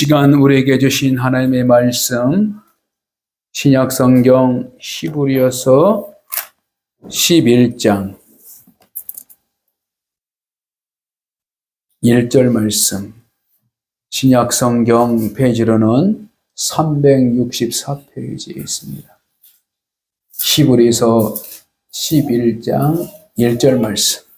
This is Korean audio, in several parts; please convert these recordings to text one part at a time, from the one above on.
시간 우리에게 주신 하나님의 말씀, 신약성경 히브리서 11장 1절 말씀, 신약성경 페이지로는 364페이지에 있습니다. 히브리서 11장 1절 말씀.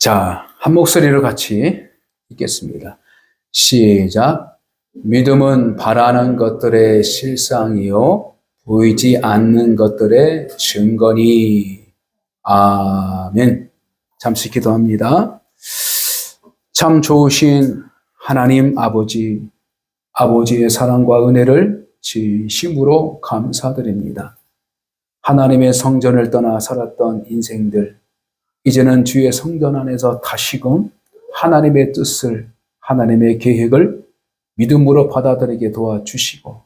자, 한 목소리로 같이 읽겠습니다. 시작. 믿음은 바라는 것들의 실상이요 보이지 않는 것들의 증거니. 아멘. 잠시 기도합니다. 참 좋으신 하나님 아버지, 아버지의 사랑과 은혜를 진심으로 감사드립니다. 하나님의 성전을 떠나 살았던 인생들, 이제는 주의 성전 안에서 다시금 하나님의 뜻을, 하나님의 계획을 믿음으로 받아들이게 도와주시고,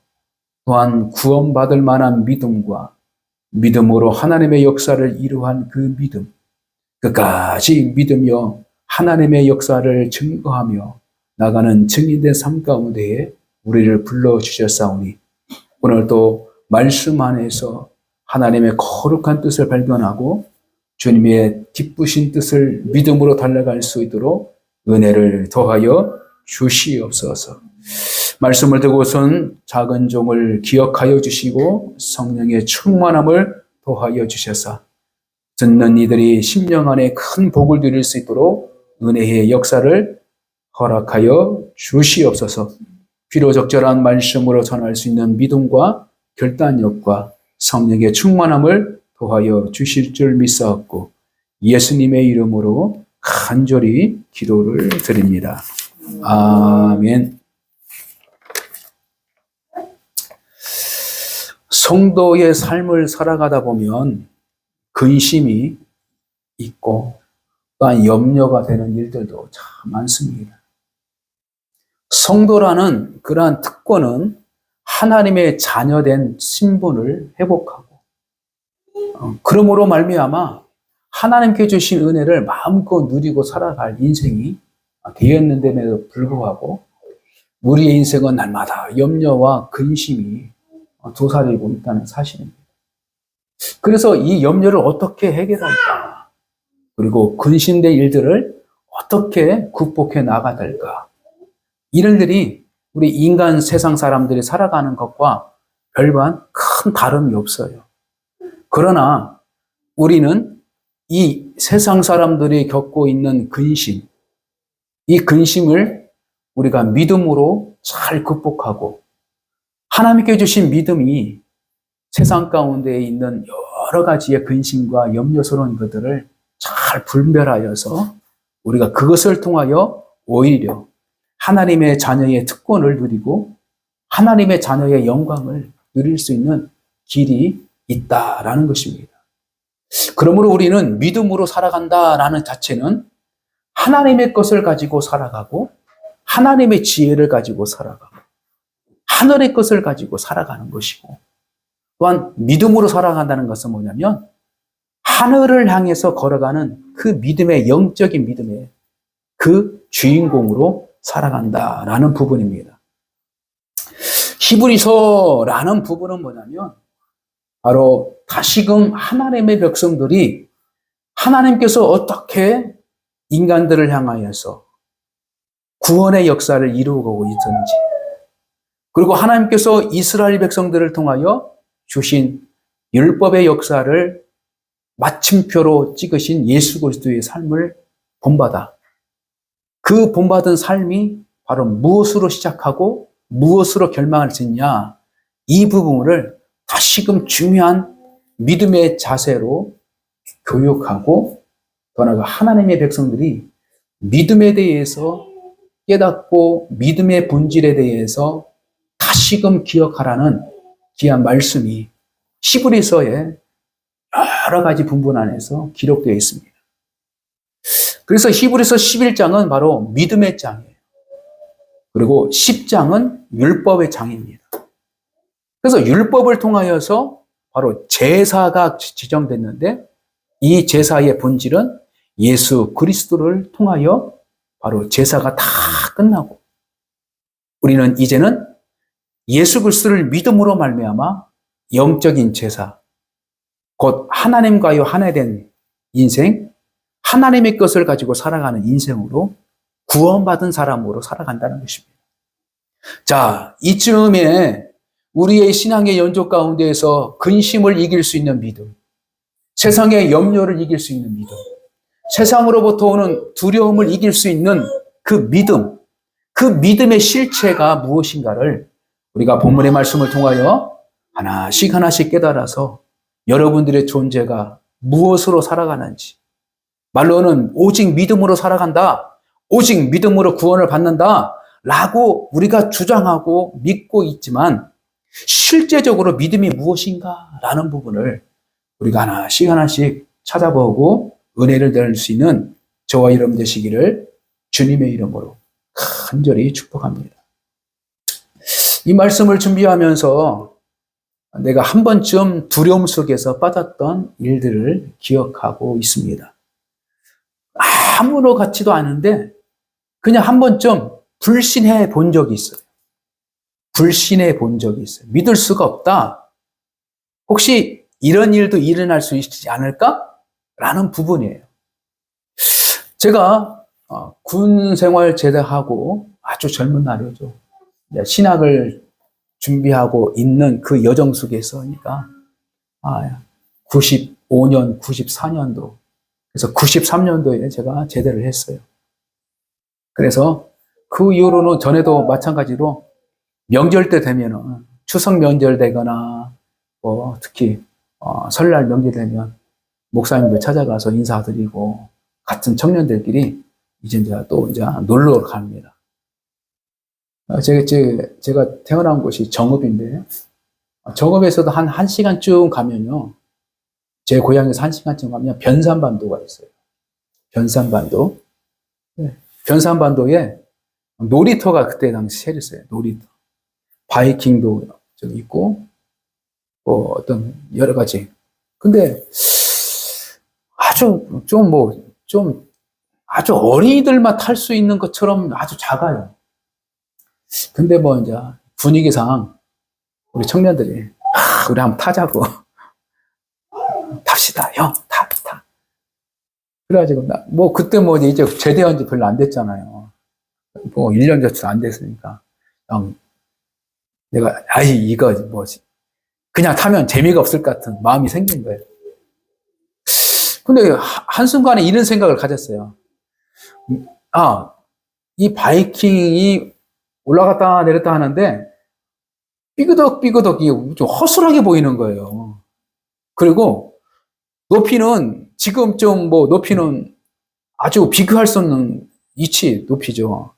또한 구원받을 만한 믿음과 믿음으로 하나님의 역사를 이루한 그 믿음, 끝까지 믿으며 하나님의 역사를 증거하며 나가는 증인된 삶 가운데에 우리를 불러주셨사오니, 오늘도 말씀 안에서 하나님의 거룩한 뜻을 발견하고 주님의 기쁘신 뜻을 믿음으로 달려갈 수 있도록 은혜를 더하여 주시옵소서. 말씀을 듣고선 작은 종을 기억하여 주시고 성령의 충만함을 더하여 주셔서 듣는 이들이 심령 안에 큰 복을 누릴 수 있도록 은혜의 역사를 허락하여 주시옵소서. 필요적절한 말씀으로 전할 수 있는 믿음과 결단력과 성령의 충만함을 도하여 주실 줄 믿사옵고 예수님의 이름으로 간절히 기도를 드립니다. 아멘. 성도의 삶을 살아가다 보면 근심이 있고 또한 염려가 되는 일들도 참 많습니다. 성도라는 그러한 특권은 하나님의 자녀된 신분을 회복하고 그러므로 말미암아 하나님께 주신 은혜를 마음껏 누리고 살아갈 인생이 되었는데도 불구하고 우리의 인생은 날마다 염려와 근심이 도사리고 있다는 사실입니다. 그래서 이 염려를 어떻게 해결할까? 그리고 근심된 일들을 어떻게 극복해 나가야 될까? 이런 일들이 우리 인간 세상 사람들이 살아가는 것과 별반 큰 다름이 없어요. 그러나 우리는 이 세상 사람들이 겪고 있는 근심, 이 근심을 우리가 믿음으로 잘 극복하고 하나님께 주신 믿음이 세상 가운데 있는 여러 가지의 근심과 염려스러운 것들을 잘 분별하여서 우리가 그것을 통하여 오히려 하나님의 자녀의 특권을 누리고 하나님의 자녀의 영광을 누릴 수 있는 길이 있다라는 것입니다. 그러므로 우리는 믿음으로 살아간다라는 자체는 하나님의 것을 가지고 살아가고 하나님의 지혜를 가지고 살아가고 하늘의 것을 가지고 살아가는 것이고 또한 믿음으로 살아간다는 것은 뭐냐면 하늘을 향해서 걸어가는 그 믿음의 영적인 믿음의 그 주인공으로 살아간다라는 부분입니다. 히브리서라는 부분은 뭐냐면 바로 다시금 하나님의 백성들이 하나님께서 어떻게 인간들을 향하여서 구원의 역사를 이루고 있든지 그리고 하나님께서 이스라엘 백성들을 통하여 주신 율법의 역사를 마침표로 찍으신 예수 그리스도의 삶을 본받아 그 본받은 삶이 바로 무엇으로 시작하고 무엇으로 결말을 짓냐 이 부분을 다시금 중요한 믿음의 자세로 교육하고 더 나아가 하나님의 백성들이 믿음에 대해서 깨닫고 믿음의 본질에 대해서 다시금 기억하라는 귀한 말씀이 히브리서의 여러 가지 분분 안에서 기록되어 있습니다. 그래서 히브리서 11장은 바로 믿음의 장이에요. 그리고 10장은 율법의 장입니다. 그래서 율법을 통하여서 바로 제사가 지정됐는데 이 제사의 본질은 예수 그리스도를 통하여 바로 제사가 다 끝나고 우리는 이제는 예수 그리스도를 믿음으로 말미암아 영적인 제사, 곧 하나님과의 하나 된 인생, 하나님의 것을 가지고 살아가는 인생으로 구원받은 사람으로 살아간다는 것입니다. 자, 이쯤에 우리의 신앙의 연족 가운데에서 근심을 이길 수 있는 믿음, 세상의 염려를 이길 수 있는 믿음, 세상으로부터 오는 두려움을 이길 수 있는 그 믿음, 그 믿음의 실체가 무엇인가를 우리가 본문의 말씀을 통하여 하나씩 하나씩 깨달아서 여러분들의 존재가 무엇으로 살아가는지, 말로는 오직 믿음으로 살아간다, 오직 믿음으로 구원을 받는다 라고 우리가 주장하고 믿고 있지만 실제적으로 믿음이 무엇인가 라는 부분을 우리가 하나씩 하나씩 찾아보고 은혜를 얻을 수 있는 저와 여러분 되시기를 주님의 이름으로 간절히 축복합니다. 이 말씀을 준비하면서 내가 한 번쯤 두려움 속에서 빠졌던 일들을 기억하고 있습니다. 아무로 같지도 않은데 그냥 한 번쯤 불신해 본 적이 있어요. 불신해 본 적이 있어요. 믿을 수가 없다. 혹시 이런 일도 일어날 수 있지 않을까? 라는 부분이에요. 제가 군 생활 제대하고 아주 젊은 날이죠. 신학을 준비하고 있는 그 여정 속에서니까 95년, 94년도 그래서 93년도에 제가 제대를 했어요. 그래서 그 이후로는 전에도 마찬가지로 명절 때 되면은 추석 명절 되거나 특히 설날 명절 되면 목사님들 찾아가서 인사드리고 같은 청년들끼리 이제 또 놀러 갑니다. 제가 태어난 곳이 정읍인데 정읍에서도 한 1시간쯤 가면요. 제 고향에서 1시간쯤 가면 변산반도가 있어요. 변산반도. 네. 변산반도에 놀이터가 그때 당시 세렸어요. 놀이터. 바이킹도 좀 있고, 어떤 여러 가지. 근데 아주 어린이들만 탈 수 있는 것처럼 아주 작아요. 근데 이제 분위기상 우리 청년들이 우리 한번 타자고. 탑시다, 형, 타. 그래가지고, 그때 이제 제대한 지 별로 안 됐잖아요. 1년 전도 안 됐으니까. 내가, 이거 그냥 타면 재미가 없을 것 같은 마음이 생긴 거예요. 근데 한순간에 이런 생각을 가졌어요. 이 바이킹이 올라갔다 내렸다 하는데, 삐그덕 좀 허술하게 보이는 거예요. 그리고 높이는 지금 높이는 아주 비교할 수 없는 위치 높이죠.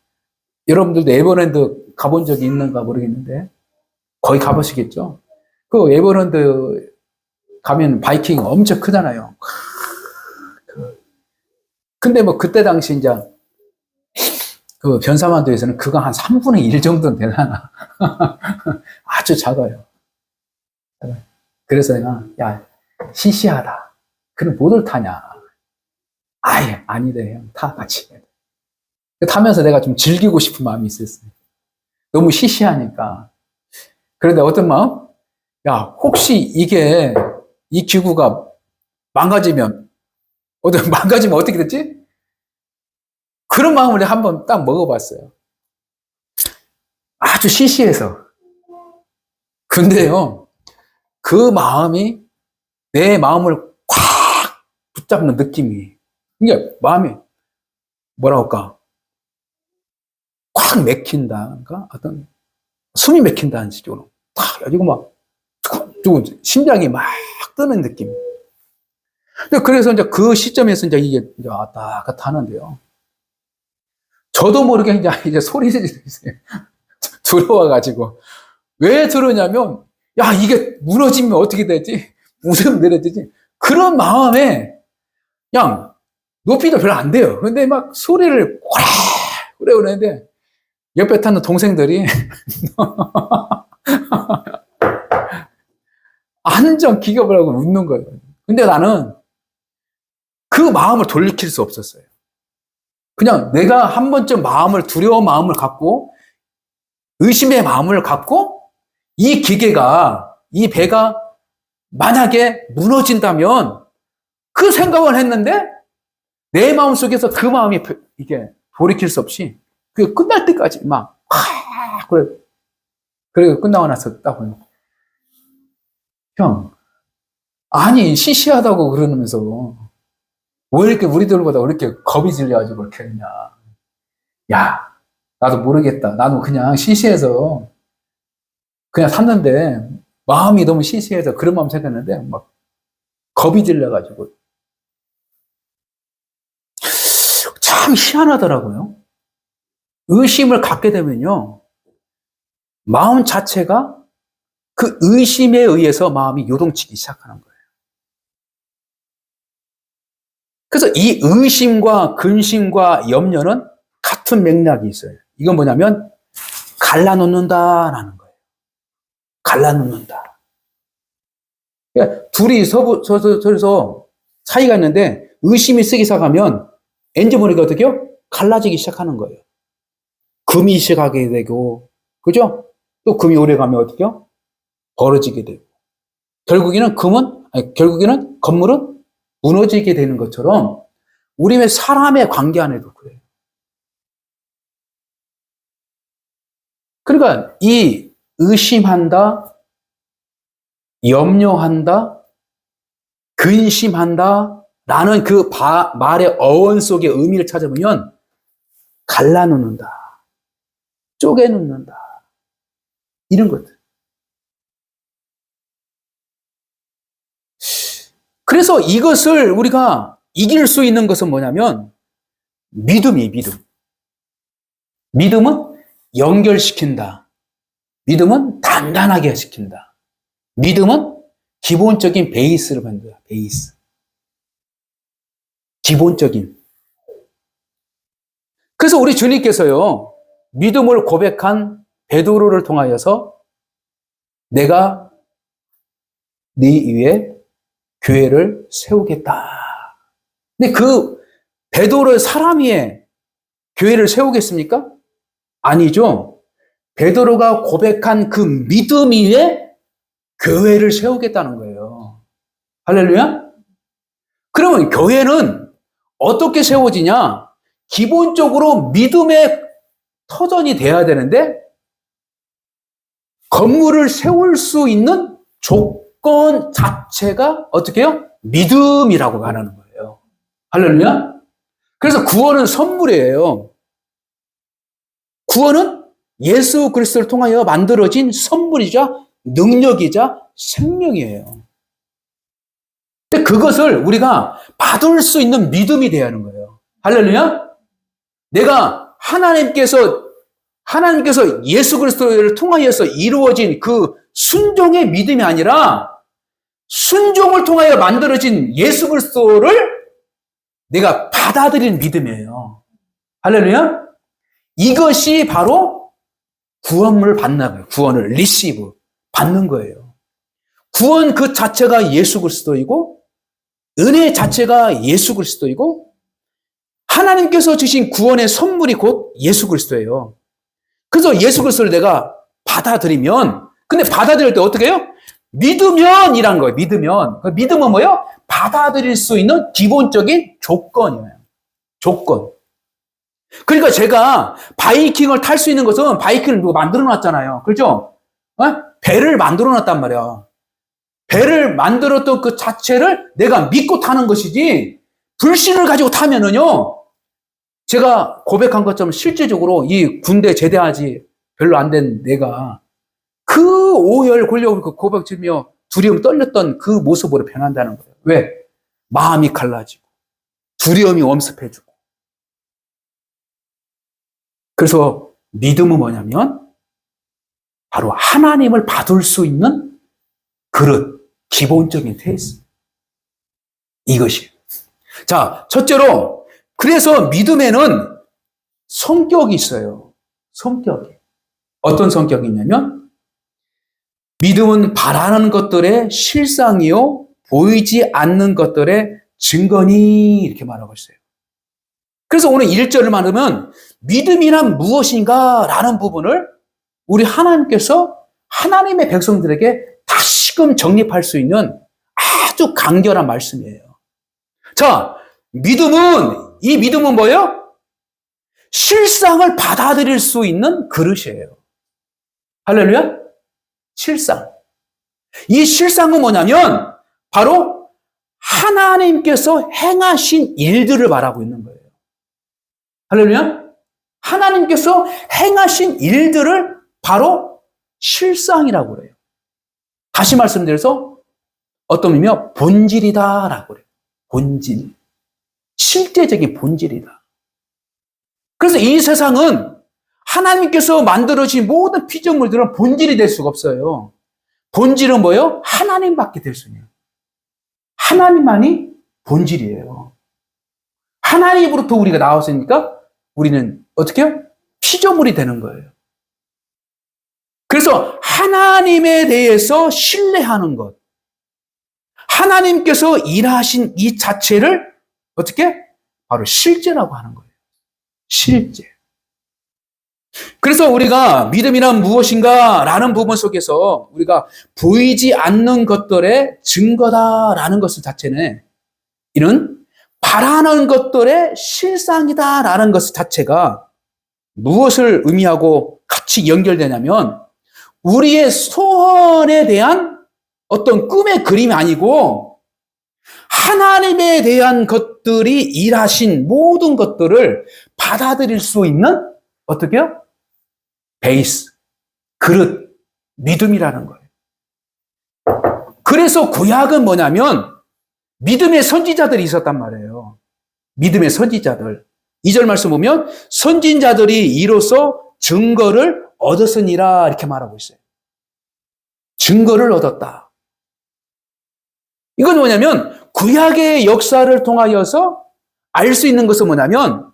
여러분들도 에버랜드 가본 적이 있는가 모르겠는데 거의 가보시겠죠. 그 에버랜드 가면 바이킹 엄청 크잖아요. 근데 그때 당시 이제 그 변사만도에서는 그거 한 3분의 1 정도는 되나 아주 작아요. 그래서 내가 시시하다. 그럼 뭐를 타냐? 아예 아니래, 형. 타, 같이. 타면서 내가 좀 즐기고 싶은 마음이 있었어요. 너무 시시하니까. 그런데 어떤 마음? 혹시 이 기구가 망가지면 어떻게 됐지? 그런 마음을 한번 딱 먹어봤어요. 아주 시시해서. 근데요, 그 마음이 내 마음을 콱 붙잡는 느낌이, 이게 마음이 뭐라 할까? 콱 맥힌다는가? 어떤 숨이 맥힌다는 식으로 탁 해가지고 두근두근 심장이 막 뜨는 느낌. 그래서 이제 그 시점에서 이게 왔다 갔다 하는데요. 저도 모르게 이제 소리를 들어와가지고. 왜 들으냐면, 이게 무너지면 어떻게 되지? 무슨 내려지지? 그런 마음에 그냥 높이도 별로 안 돼요. 근데 막 소리를 그래 그러는데 옆에 타는 동생들이 완전 기겁을 하고 웃는 거예요. 근데 나는 그 마음을 돌이킬 수 없었어요. 그냥 내가 한 번쯤 두려운 마음을 갖고 의심의 마음을 갖고 이 기계가, 이 배가 만약에 무너진다면 그 생각을 했는데 내 마음속에서 그 마음이 이게 돌이킬 수 없이 그게 끝날 때까지 막 그래 끝나고 나서 딱 보면 형, 아니 시시하다고 그러면서 왜 이렇게 우리들보다 왜 이렇게 겁이 질려가지고 그렇게 했냐. 야, 나도 모르겠다. 나도 그냥 시시해서 그냥 샀는데 마음이 너무 시시해서 그런 마음 생겼는데 막 겁이 질려가지고 참 희한하더라고요. 의심을 갖게 되면요, 마음 자체가 그 의심에 의해서 마음이 요동치기 시작하는 거예요. 그래서 이 의심과 근심과 염려는 같은 맥락이 있어요. 이건 뭐냐면 갈라놓는다라는 거예요. 갈라놓는다. 그러니까 둘이 서서 사이가 있는데 의심이 쓰기 시작하면 엔지모니가 어떻게요? 갈라지기 시작하는 거예요. 금이 시작하게 되고, 그죠? 또 금이 오래 가면 어떻게요? 벌어지게 되고. 결국에는 건물은 무너지게 되는 것처럼 우리의 사람의 관계 안에도 그래요. 그러니까 이 의심한다, 염려한다, 근심한다 라는 그 말의 어원 속의 의미를 찾아보면 갈라놓는다, 쪼개놓는다 이런 것들. 그래서 이것을 우리가 이길 수 있는 것은 뭐냐면 믿음이에요. 믿음은 연결시킨다. 믿음은 단단하게 시킨다. 믿음은 기본적인 베이스를 만든다. 베이스. 기본적인. 그래서 우리 주님께서요, 믿음을 고백한 베드로를 통하여서 내가 네 위에 교회를 세우겠다. 근데 그 베드로의 사람 위에 교회를 세우겠습니까? 아니죠. 베드로가 고백한 그 믿음 위에 교회를 세우겠다는 거예요. 할렐루야? 그러면 교회는 어떻게 세워지냐? 기본적으로 믿음의 터전이 돼야 되는데 건물을 세울 수 있는 조건 자체가 어떻게 해요? 믿음이라고 말하는 거예요. 할렐루야? 그래서 구원은 선물이에요. 구원은 예수 그리스도를 통하여 만들어진 선물이자 능력이자 생명이에요. 근데 그것을 우리가 받을 수 있는 믿음이 돼야 하는 거예요. 할렐루야? 내가 하나님께서 예수 그리스도를 통하여서 이루어진 그 순종의 믿음이 아니라 순종을 통하여 만들어진 예수 그리스도를 내가 받아들이는 믿음이에요. 할렐루야? 이것이 바로 구원을 받는 거예요. 구원을 리시브 받는 거예요. 구원 그 자체가 예수 그리스도이고 은혜 자체가 예수 그리스도이고 하나님께서 주신 구원의 선물이 곧 예수 그리스도예요. 그래서 예수 그리스도를 내가 받아들이면, 근데 받아들일 때 어떻게 해요? 믿으면이란 거예요. 믿으면. 믿음은 뭐예요? 받아들일 수 있는 기본적인 조건이에요. 조건. 그러니까 제가 바이킹을 탈 수 있는 것은 바이킹을 누가 만들어 놨잖아요. 그렇죠? 배를 만들어 놨단 말이야. 배를 만들었던 그 자체를 내가 믿고 타는 것이지, 불신을 가지고 타면은요, 제가 고백한 것처럼 실제적으로 이 군대 제대하지 별로 안 된 내가 그 오열 권력 그 고백지며 두려움 떨렸던 그 모습으로 변한다는 거예요. 왜? 마음이 갈라지고 두려움이 엄습해지고. 그래서 믿음은 뭐냐면 바로 하나님을 받을 수 있는 그릇, 기본적인 테이스. 이것이에요. 자, 첫째로 그래서 믿음에는 성격이 있어요. 성격이. 어떤 성격이냐면 믿음은 바라는 것들의 실상이요 보이지 않는 것들의 증거니 이렇게 말하고 있어요. 그래서 오늘 1절을 말하면 믿음이란 무엇인가 라는 부분을 우리 하나님께서 하나님의 백성들에게 다시금 정립할 수 있는 아주 간결한 말씀이에요. 자, 이 믿음은 뭐예요? 실상을 받아들일 수 있는 그릇이에요. 할렐루야? 실상. 이 실상은 뭐냐면 바로 하나님께서 행하신 일들을 말하고 있는 거예요. 할렐루야? 하나님께서 행하신 일들을 바로 실상이라고 그래요. 다시 말씀드려서 어떤 의미면 본질이다라고 그래요. 본질. 실제적인 본질이다. 그래서 이 세상은 하나님께서 만들어진 모든 피조물들은 본질이 될 수가 없어요. 본질은 뭐예요? 하나님밖에 될 수 있어요. 하나님만이 본질이에요. 하나님으로부터 우리가 나왔으니까 우리는 어떻게 해요? 피조물이 되는 거예요. 그래서 하나님에 대해서 신뢰하는 것, 하나님께서 일하신 이 자체를 어떻게? 바로 실제라고 하는 거예요. 실제. 그래서 우리가 믿음이란 무엇인가 라는 부분 속에서 우리가 보이지 않는 것들의 증거다라는 것을 자체는 이는 바라는 것들의 실상이다라는 것 자체가 무엇을 의미하고 같이 연결되냐면 우리의 소원에 대한 어떤 꿈의 그림이 아니고 하나님에 대한 것들이 일하신 모든 것들을 받아들일 수 있는 어떻게요? 베이스, 그릇, 믿음이라는 거예요. 그래서 구약은 뭐냐면 믿음의 선지자들이 있었단 말이에요. 믿음의 선지자들. 2절 말씀 보면 선지자들이 이로써 증거를 얻었으니라 이렇게 말하고 있어요. 증거를 얻었다. 이건 뭐냐면 구약의 역사를 통하여서 알 수 있는 것은 뭐냐면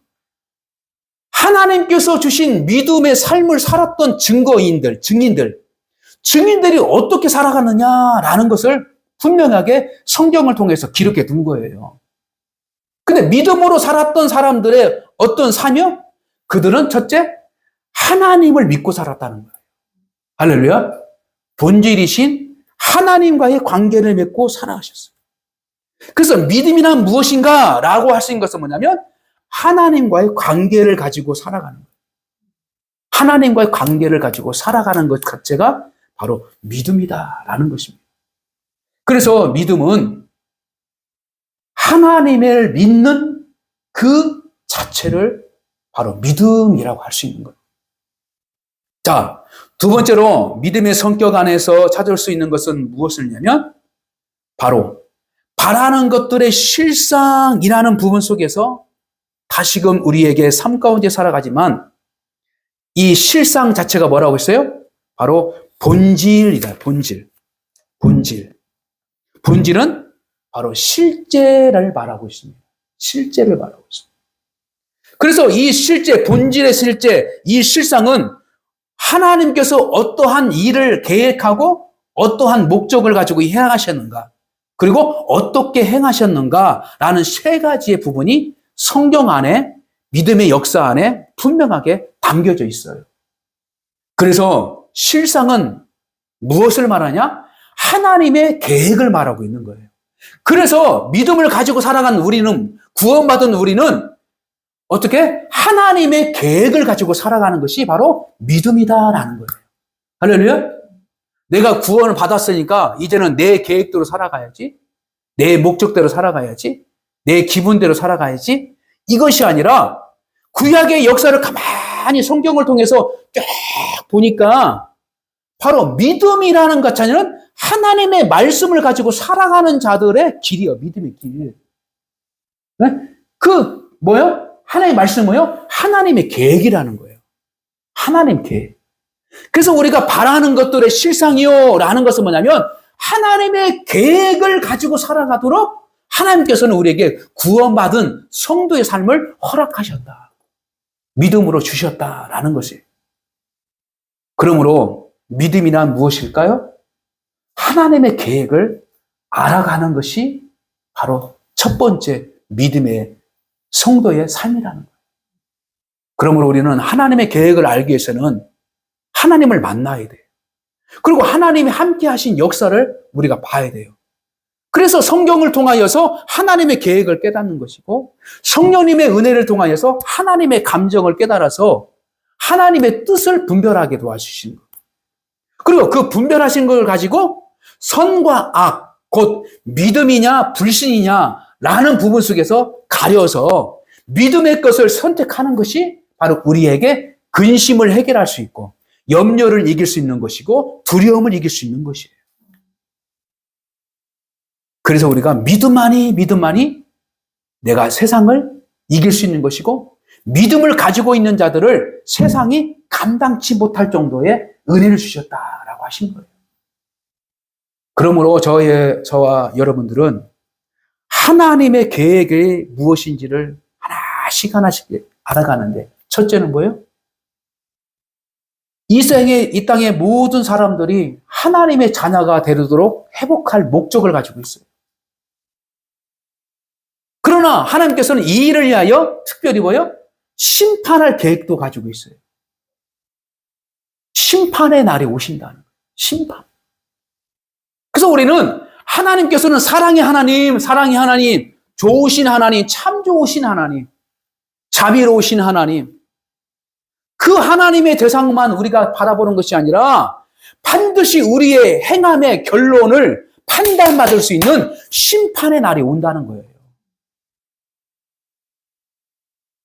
하나님께서 주신 믿음의 삶을 살았던 증인들이 어떻게 살아가느냐라는 것을 분명하게 성경을 통해서 기록해 둔 거예요. 근데 믿음으로 살았던 사람들의 어떤 삶이요? 그들은 첫째, 하나님을 믿고 살았다는 거예요. 할렐루야. 본질이신 하나님과의 관계를 맺고 살아가셨어요. 그래서 믿음이란 무엇인가 라고 할 수 있는 것은 뭐냐면 하나님과의 관계를 가지고 살아가는 거예요. 하나님과의 관계를 가지고 살아가는 것 자체가 바로 믿음이다라는 것입니다. 그래서 믿음은 하나님을 믿는 그 자체를 바로 믿음이라고 할 수 있는 거예요. 자, 두 번째로 믿음의 성격 안에서 찾을 수 있는 것은 무엇이냐면 바로 바라는 것들의 실상이라는 부분 속에서 다시금 우리에게 삶 가운데 살아가지만 이 실상 자체가 뭐라고 했어요? 바로 본질이다. 본질. 본질은 바로 실제를 말하고 있습니다. 실제를 말하고 있습니다. 그래서 이 실제, 본질의 실제, 이 실상은 하나님께서 어떠한 일을 계획하고 어떠한 목적을 가지고 행하셨는가, 그리고 어떻게 행하셨는가라는 세 가지의 부분이 성경 안에, 믿음의 역사 안에 분명하게 담겨져 있어요. 그래서 실상은 무엇을 말하냐? 하나님의 계획을 말하고 있는 거예요. 그래서 믿음을 가지고 살아간 우리는, 구원받은 우리는 어떻게? 하나님의 계획을 가지고 살아가는 것이 바로 믿음이다라는 거예요. 할렐루야? 내가 구원을 받았으니까 이제는 내 계획대로 살아가야지. 내 목적대로 살아가야지. 내 기분대로 살아가야지. 이것이 아니라 구약의 역사를 가만히 성경을 통해서 쫙 보니까 바로 믿음이라는 것 자체는 하나님의 말씀을 가지고 살아가는 자들의 길이요. 믿음의 길. 네? 뭐요? 하나님의 말씀은 뭐요? 하나님의 계획이라는 거예요. 하나님 계획. 그래서 우리가 바라는 것들의 실상이요 라는 것은 뭐냐면 하나님의 계획을 가지고 살아가도록 하나님께서는 우리에게 구원받은 성도의 삶을 허락하셨다. 믿음으로 주셨다라는 것이에요. 그러므로 믿음이란 무엇일까요? 하나님의 계획을 알아가는 것이 바로 첫 번째 믿음의 성도의 삶이라는 거예요. 그러므로 우리는 하나님의 계획을 알기 위해서는 하나님을 만나야 돼요. 그리고 하나님이 함께 하신 역사를 우리가 봐야 돼요. 그래서 성경을 통하여서 하나님의 계획을 깨닫는 것이고 성령님의 은혜를 통하여서 하나님의 감정을 깨달아서 하나님의 뜻을 분별하게 도와주시는 거예요. 그리고 그 분별하신 걸 가지고 선과 악, 곧 믿음이냐 불신이냐라는 부분 속에서 가려서 믿음의 것을 선택하는 것이 바로 우리에게 근심을 해결할 수 있고 염려를 이길 수 있는 것이고 두려움을 이길 수 있는 것이에요. 그래서 우리가 믿음만이 내가 세상을 이길 수 있는 것이고 믿음을 가지고 있는 자들을 세상이 감당치 못할 정도의 은혜를 주셨다라고 하신 거예요. 그러므로 저와 여러분들은 하나님의 계획이 무엇인지를 하나씩 알아가는데 첫째는 뭐예요? 이 땅의 모든 사람들이 하나님의 자녀가 되도록 회복할 목적을 가지고 있어요. 그러나 하나님께서는 이 일을 위하여 특별히 뭐예요? 심판할 계획도 가지고 있어요. 심판의 날이 오신다는 거예요. 심판. 그래서 우리는 하나님께서는 사랑의 하나님, 좋으신 하나님, 참 좋으신 하나님, 자비로우신 하나님, 그 하나님의 대상만 우리가 바라보는 것이 아니라 반드시 우리의 행함의 결론을 판단받을 수 있는 심판의 날이 온다는 거예요.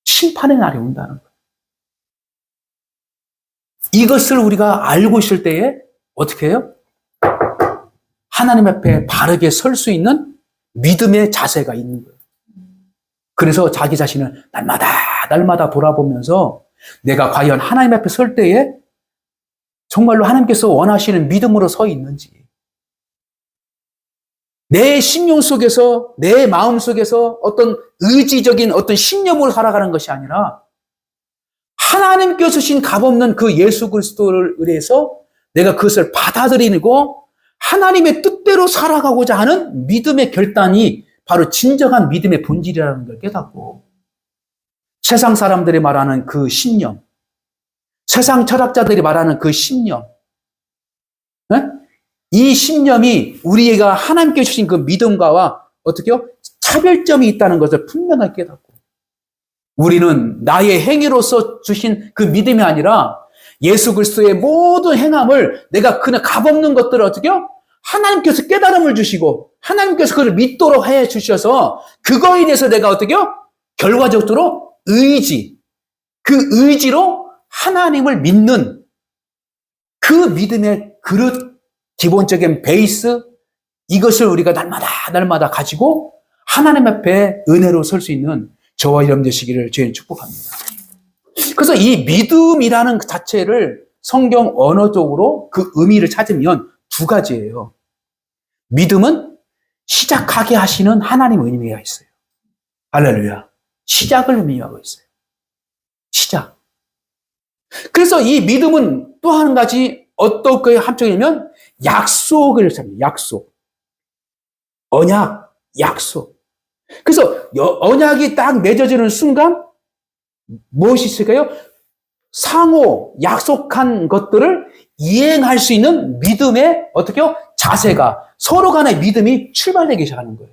심판의 날이 온다는 거예요. 이것을 우리가 알고 있을 때에 어떻게 해요? 하나님 앞에 바르게 설 수 있는 믿음의 자세가 있는 거예요. 그래서 자기 자신을 날마다 돌아보면서 내가 과연 하나님 앞에 설 때에 정말로 하나님께서 원하시는 믿음으로 서 있는지, 내 심령 속에서, 내 마음 속에서 어떤 의지적인 어떤 신념으로 살아가는 것이 아니라 하나님께서 주신 값없는 그 예수 그리스도를 의해서 내가 그것을 받아들이고 하나님의 뜻대로 살아가고자 하는 믿음의 결단이 바로 진정한 믿음의 본질이라는 걸 깨닫고 세상 사람들이 말하는 그 신념, 세상 철학자들이 말하는 그 신념, 네? 이 신념이 우리가 하나님께 주신 그 믿음과와 어떻게요? 차별점이 있다는 것을 분명하게 깨닫고 우리는 나의 행위로서 주신 그 믿음이 아니라 예수 그리스도의 모든 행함을 내가 그냥 값없는 것들을 어떻게요? 하나님께서 깨달음을 주시고 하나님께서 그걸 믿도록 해 주셔서 그거에 대해서 내가 어떻게요? 결과적으로 그 의지로 하나님을 믿는 그 믿음의 그릇, 기본적인 베이스, 이것을 우리가 날마다 가지고 하나님 앞에 은혜로 설 수 있는 저와 여러분 되시기를 주님 축복합니다. 그래서 이 믿음이라는 그 자체를 성경 언어적으로 그 의미를 찾으면 두 가지예요. 믿음은 시작하게 하시는 하나님의 의미가 있어요. 할렐루야. 시작을 의미하고 있어요. 시작. 그래서 이 믿음은 또 한 가지 어떻게 한쪽이면 약속을 잡니다. 약속. 언약, 약속. 그래서 언약이 딱 맺어지는 순간 무엇이 있을까요? 상호 약속한 것들을 이행할 수 있는 믿음의 어떻게요? 자세가 서로 간의 믿음이 출발되기 시작하는 거예요.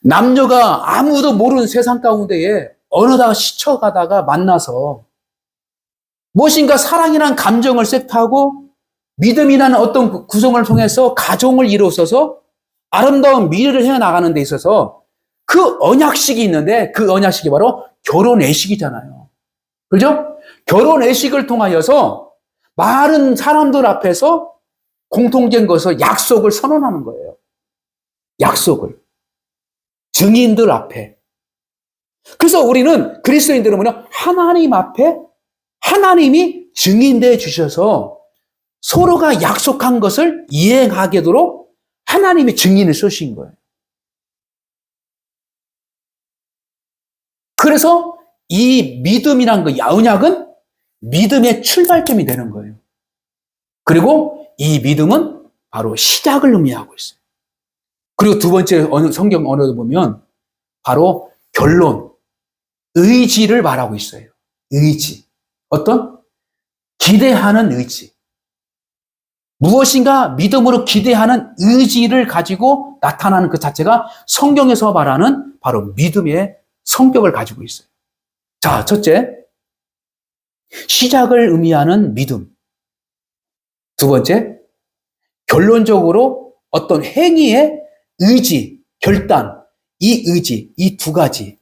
남녀가 아무도 모르는 세상 가운데에 어느다가 스쳐가다가 만나서 무엇인가 사랑이라는 감정을 섹트하고 믿음이라는 어떤 구성을 통해서 가정을 이루어서 아름다운 미래를 해나가는 데 있어서 그 언약식이 있는데 그 언약식이 바로 결혼 예식이잖아요. 그죠? 결혼 예식을 통하여서 많은 사람들 앞에서 공통된 것을 약속을 선언하는 거예요. 약속을. 증인들 앞에. 그래서 우리는 그리스도인들은 뭐냐? 하나님 앞에 하나님이 증인되어 주셔서 서로가 약속한 것을 이행하게 되도록 하나님의 증인을 쓰신 거예요. 그래서 이 믿음이란 그 언약은 믿음의 출발점이 되는 거예요. 그리고 이 믿음은 바로 시작을 의미하고 있어요. 그리고 두 번째 성경 언어를 보면 바로 결론, 의지를 말하고 있어요. 의지. 어떤? 기대하는 의지. 무엇인가 믿음으로 기대하는 의지를 가지고 나타나는 그 자체가 성경에서 말하는 바로 믿음의 성격을 가지고 있어요. 자, 첫째, 시작을 의미하는 믿음. 두 번째, 결론적으로 어떤 행위의 의지, 결단, 이 의지, 이 두 가지.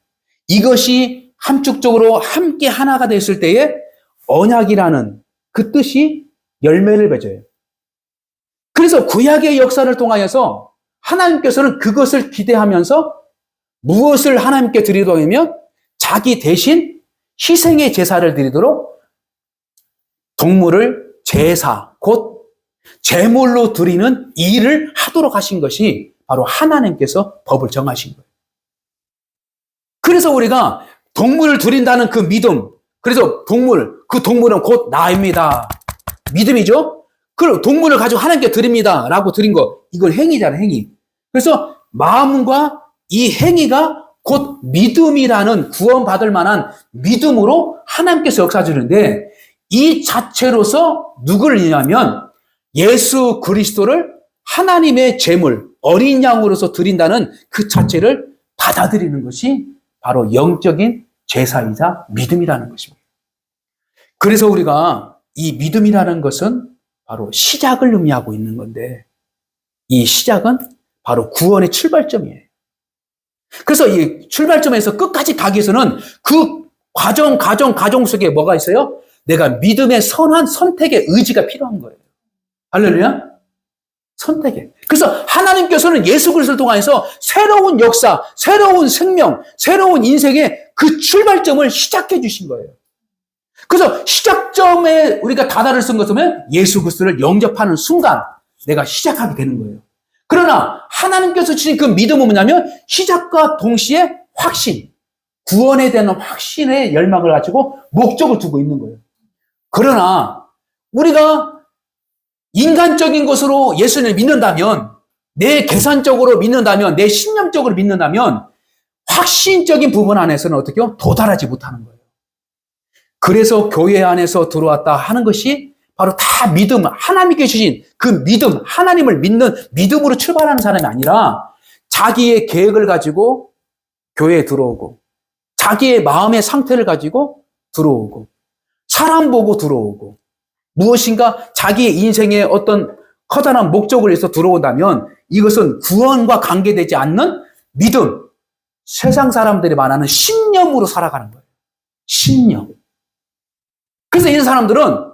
이것이 함축적으로 함께 하나가 됐을 때에 언약이라는 그 뜻이 열매를 맺어요. 그래서 구약의 역사를 통하여서 하나님께서는 그것을 기대하면서 무엇을 하나님께 드리도록 하면 자기 대신 희생의 제사를 드리도록 동물을 제사, 곧 제물로 드리는 일을 하도록 하신 것이 바로 하나님께서 법을 정하신 거예요. 그래서 우리가 동물을 드린다는 그 믿음, 그래서 그 동물은 곧 나입니다. 믿음이죠? 그 동물을 가지고 하나님께 드립니다. 라고 드린 거, 이걸 행위잖아요, 행위. 그래서 마음과 이 행위가 곧 믿음이라는 구원받을 만한 믿음으로 하나님께서 역사하시는데 이 자체로서 누구를 의미하면 예수 그리스도를 하나님의 제물, 어린 양으로서 드린다는 그 자체를 받아들이는 것이 바로 영적인 제사이자 믿음이라는 것입니다. 그래서 우리가 이 믿음이라는 것은 바로 시작을 의미하고 있는 건데 이 시작은 바로 구원의 출발점이에요. 그래서 이 출발점에서 끝까지 가기 위해서는 그 과정 속에 뭐가 있어요? 내가 믿음의 선한 선택의 의지가 필요한 거예요. 할렐루야? 선택에. 그래서 하나님께서는 예수 그리스도를 통해서 새로운 역사, 새로운 생명, 새로운 인생의 그 출발점을 시작해 주신 거예요. 그래서 시작점에 우리가 다다를 쓴 것은 예수 그리스도를 영접하는 순간 내가 시작하게 되는 거예요. 그러나 하나님께서 주신 그 믿음은 뭐냐면 시작과 동시에 확신, 구원에 대한 확신의 열망을 가지고 목적을 두고 있는 거예요. 그러나 우리가 인간적인 것으로 예수님을 믿는다면, 내 계산적으로 믿는다면, 내 신념적으로 믿는다면 확신적인 부분 안에서는 어떻게 해요? 도달하지 못하는 거예요. 그래서 교회 안에서 들어왔다 하는 것이 바로 다 믿음, 하나님께 주신 그 믿음, 하나님을 믿는 믿음으로 출발하는 사람이 아니라 자기의 계획을 가지고 교회에 들어오고 자기의 마음의 상태를 가지고 들어오고 사람 보고 들어오고 무엇인가 자기의 인생의 어떤 커다란 목적을 위해서 들어온다면 이것은 구원과 관계되지 않는 믿음, 세상 사람들이 말하는 신념으로 살아가는 거예요. 신념. 그래서 이 사람들은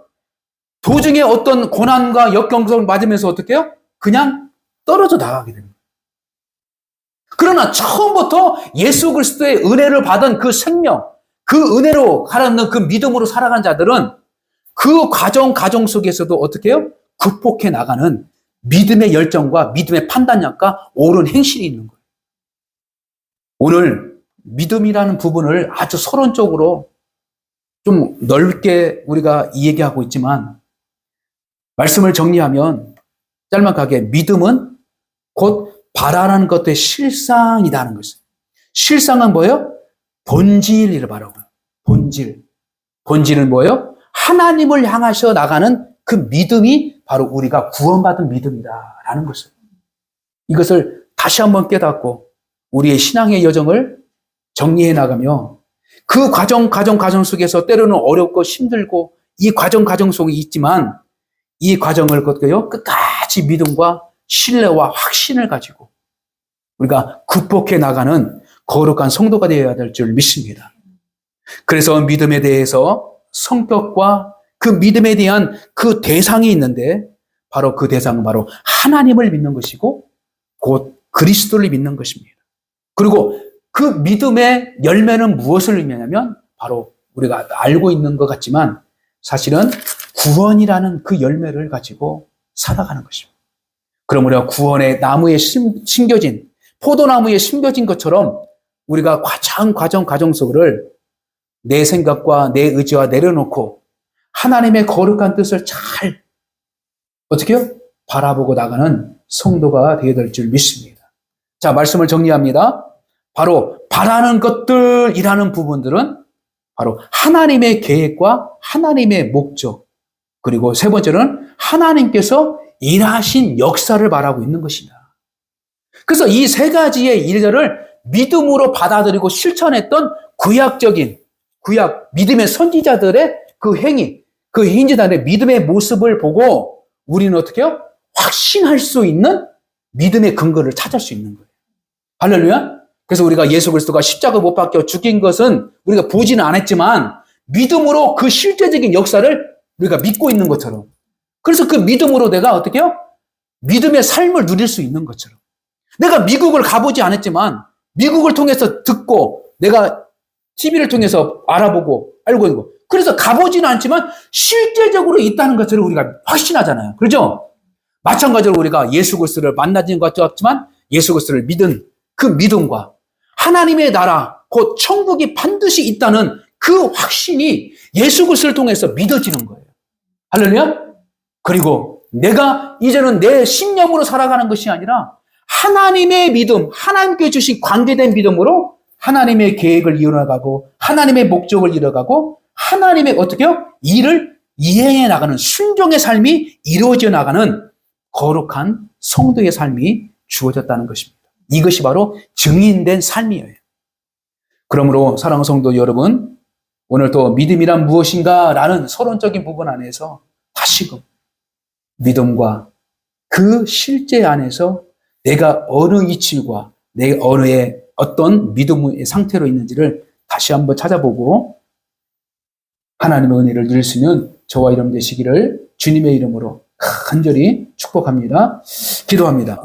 도중에 어떤 고난과 역경성을 맞으면서 어떻게 해요? 그냥 떨어져 나가게 됩니다. 그러나 처음부터 예수 그리스도의 은혜를 받은 그 생명, 그 은혜로 가라앉는 그 믿음으로 살아간 자들은 그 과정 속에서도 어떻게 해요? 극복해 나가는 믿음의 열정과 믿음의 판단력과 옳은 행실이 있는 거예요. 오늘 믿음이라는 부분을 아주 서론적으로 좀 넓게 우리가 얘기하고 있지만 말씀을 정리하면 짤막하게 믿음은 곧 바라는 것의 실상이라는 것이에요. 실상은 뭐예요? 본질이를 말하고 본질. 본질은 뭐예요? 하나님을 향하셔 나가는 그 믿음이 바로 우리가 구원받은 믿음이다라는 것을. 이것을 다시 한번 깨닫고 우리의 신앙의 여정을 정리해 나가며 그 과정 속에서 때로는 어렵고 힘들고 이 과정 속에 있지만 이 과정을 끝까지 믿음과 신뢰와 확신을 가지고 우리가 극복해 나가는 거룩한 성도가 되어야 될 줄 믿습니다. 그래서 믿음에 대해서 성격과 그 믿음에 대한 그 대상이 있는데 바로 그 대상은 바로 하나님을 믿는 것이고 곧 그리스도를 믿는 것입니다. 그리고 그 믿음의 열매는 무엇을 의미하냐면 바로 우리가 알고 있는 것 같지만 사실은 구원이라는 그 열매를 가지고 살아가는 것입니다. 그럼 우리가 구원의 나무에 심겨진, 포도나무에 심겨진 것처럼 우리가 과정 속을 내 생각과 내 의지와 내려놓고 하나님의 거룩한 뜻을 잘 어떻게요? 바라보고 나가는 성도가 되어야 될 줄 믿습니다. 자, 말씀을 정리합니다. 바로 바라는 것들이라는 부분들은 바로 하나님의 계획과 하나님의 목적, 그리고 세 번째는 하나님께서 일하신 역사를 말하고 있는 것이다. 그래서 이 세 가지의 일들을 믿음으로 받아들이고 실천했던 구약 믿음의 선지자들의 그 행진들의 믿음의 모습을 보고 우리는 어떻게 해요? 확신할 수 있는 믿음의 근거를 찾을 수 있는 거예요. 할렐루야. 그래서 우리가 예수 그리스도가 십자가 못 박혀 죽인 것은 우리가 보지는 않았지만 믿음으로 그 실제적인 역사를 우리가 믿고 있는 것처럼, 그래서 그 믿음으로 내가 어떻게 해요? 믿음의 삶을 누릴 수 있는 것처럼, 내가 미국을 가보지 않았지만 미국을 통해서 듣고 내가 TV를 통해서 알아보고 알고 있고, 그래서 가보지는 않지만 실제적으로 있다는 것처럼 우리가 확신하잖아요. 그렇죠? 마찬가지로 우리가 예수 그리스도를 만나진 것 같지만 예수 그리스도를 믿은 그 믿음과 하나님의 나라, 곧 천국이 반드시 있다는 그 확신이 예수 그리스도를 통해서 믿어지는 거예요. 할렐루야? 그리고 내가 이제는 내 신념으로 살아가는 것이 아니라 하나님의 믿음, 하나님께 주신 관계된 믿음으로 하나님의 계획을 이어나가고 하나님의 목적을 이뤄가고 하나님의 어떻게요? 일을 이행해 나가는 순종의 삶이 이루어져 나가는 거룩한 성도의 삶이 주어졌다는 것입니다. 이것이 바로 증인된 삶이에요. 그러므로 사랑하는 성도 여러분, 오늘 또 믿음이란 무엇인가 라는 서론적인 부분 안에서 다시금 믿음과 그 실제 안에서 내가 어느 이치와 내 어느의 어떤 믿음의 상태로 있는지를 다시 한번 찾아보고 하나님의 은혜를 누릴 수 있는 저와 여러분 되시기를 주님의 이름으로 간절히 축복합니다. 기도합니다.